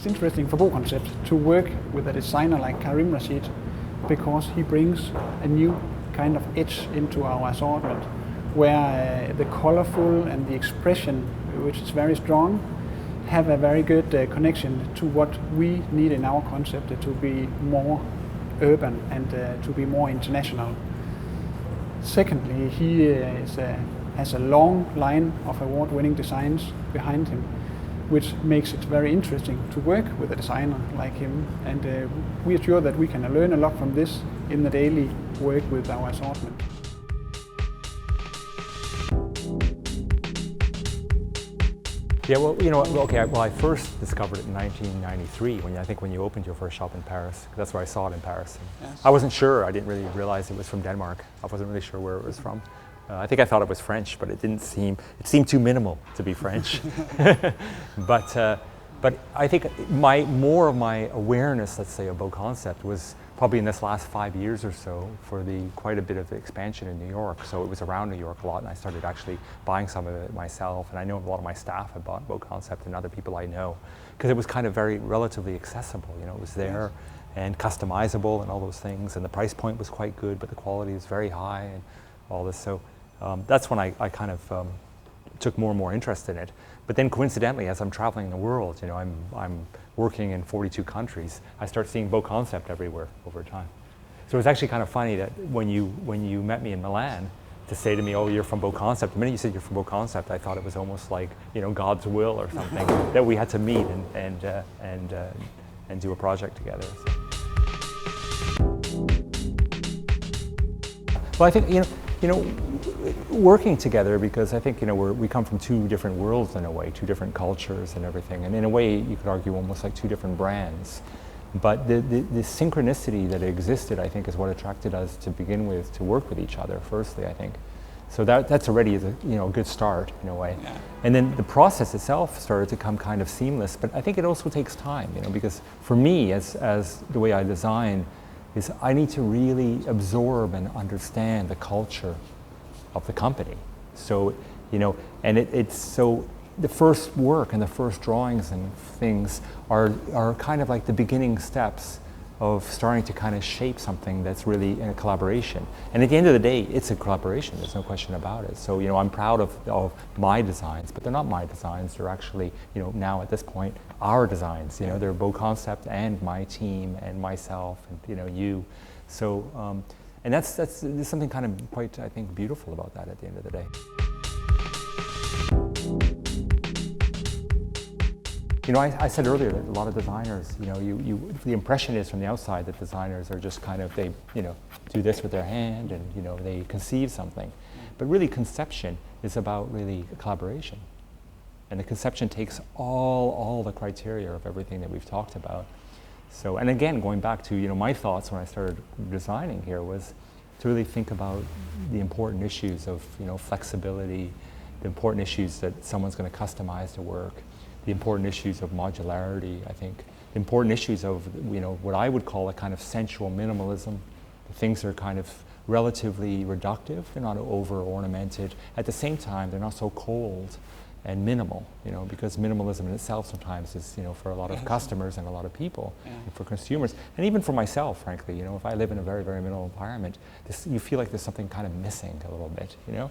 it's interesting for BoConcept to work with a designer like Karim Rashid because he brings a new kind of edge into our assortment where the colorful and the expression, which is very strong, have a very good connection to what we need in our concept to be more urban and to be more international. Secondly, he has a long line of award-winning designs behind him, which makes it very interesting to work with a designer like him. And we are sure that we can learn a lot from this in the daily work with our assortment. Yeah, well, I first discovered it in 1993 when you opened your first shop in Paris. That's where I saw it in Paris. Yes. I wasn't sure. I didn't really realize it was from Denmark. I wasn't really sure where it was from. I think I thought it was French, but it seemed too minimal to be French. But I think more of my awareness, let's say, of BoConcept was probably in this last 5 years or so for quite a bit of expansion in New York. So it was around New York a lot, and I started actually buying some of it myself. And I know a lot of my staff had bought BoConcept and other people I know, because it was kind of very relatively accessible. You know, it was there and customizable and all those things, and the price point was quite good, but the quality was very high and all this. So that's when I kind of took more and more interest in it. But then coincidentally, as I'm traveling the world, you know, I'm working in 42 countries, I start seeing BoConcept everywhere over time. So it was actually kind of funny that when you met me in Milan, to say to me, "Oh, you're from BoConcept." The minute you said you're from BoConcept, I thought it was almost like, you know, God's will or something that we had to meet and do a project together. Well, I think you know, working together, because I think, you know, we come from two different worlds in a way, two different cultures and everything, and in a way you could argue almost like two different brands. But the synchronicity that existed, I think, is what attracted us to begin with to work with each other. Firstly, I think, so that's already a good start in a way. Yeah. And then the process itself started to come kind of seamless. But I think it also takes time, you know, because for me, as the way I design, is I need to really absorb and understand the culture of the company. So, you know, and it's so the first work and the first drawings and things are kind of like the beginning steps of starting to kind of shape something that's really in a collaboration. And at the end of the day, it's a collaboration, there's no question about it. So, you know, I'm proud of my designs, but they're not my designs, they're actually, you know, now at this point, our designs. You know, they're BoConcept and my team and myself and, you know, you. So, and there's something kind of quite, I think, beautiful about that at the end of the day. You know, I said earlier that a lot of designers, you know, the impression is from the outside that designers are just kind of, they, you know, do this with their hand and, you know, they conceive something. But really conception is about really collaboration. And the conception takes all the criteria of everything that we've talked about. So, and again, going back to, you know, my thoughts when I started designing here was to really think about the important issues of, you know, flexibility, the important issues that someone's going to customize to work, the important issues of modularity, I think, the important issues of, you know, what I would call a kind of sensual minimalism. The things are kind of relatively reductive, they're not over ornamented. At the same time, they're not so cold and minimal, you know, because minimalism in itself sometimes is, you know, for a lot of customers and a lot of people, and for consumers, and even for myself, frankly, you know, if I live in a very, very minimal environment, you feel like there's something kind of missing a little bit, you know?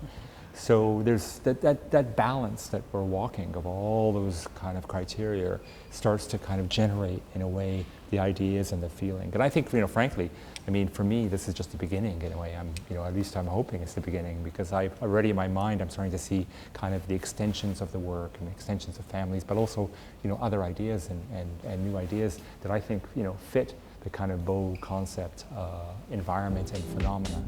So there's that balance that we're walking of all those kind of criteria starts to kind of generate, in a way, the ideas and the feeling. And I think, you know, frankly, I mean, for me, this is just the beginning in a way. You know, at least I'm hoping it's the beginning, because I already in my mind, I'm starting to see kind of the extensions of the work and the extensions of families, but also, you know, other ideas and new ideas that I think, you know, fit the kind of BoConcept environment and phenomenon.